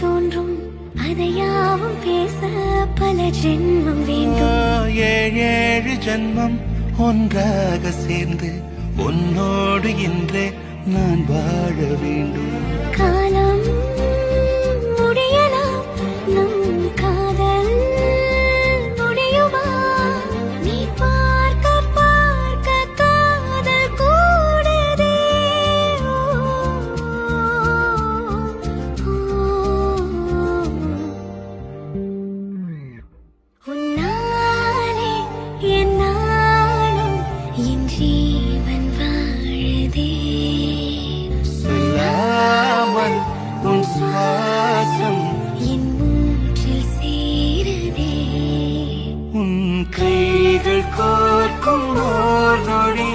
தோன்றும் அதையாவும் பேச பல ஜென்மம் வேண்டும். ஏழு ஜென்மம் ஒன்றாக சேர்ந்து உன்னோடு இன்றே நான் வாழ வேண்டும். காலம் முடியலாம், நம் காதல் முடியுமா? நீ பார்க்க பார்க்க காதல் கூடுதே. உன்னாலே என்னாலும் என் ஜீவன் வாழுதே. சொல்லாமல் உன் சுவாசம் என் மூச்சில் சேருதே. உன் கைகள் கோர்க்கும் ஓர் நொடி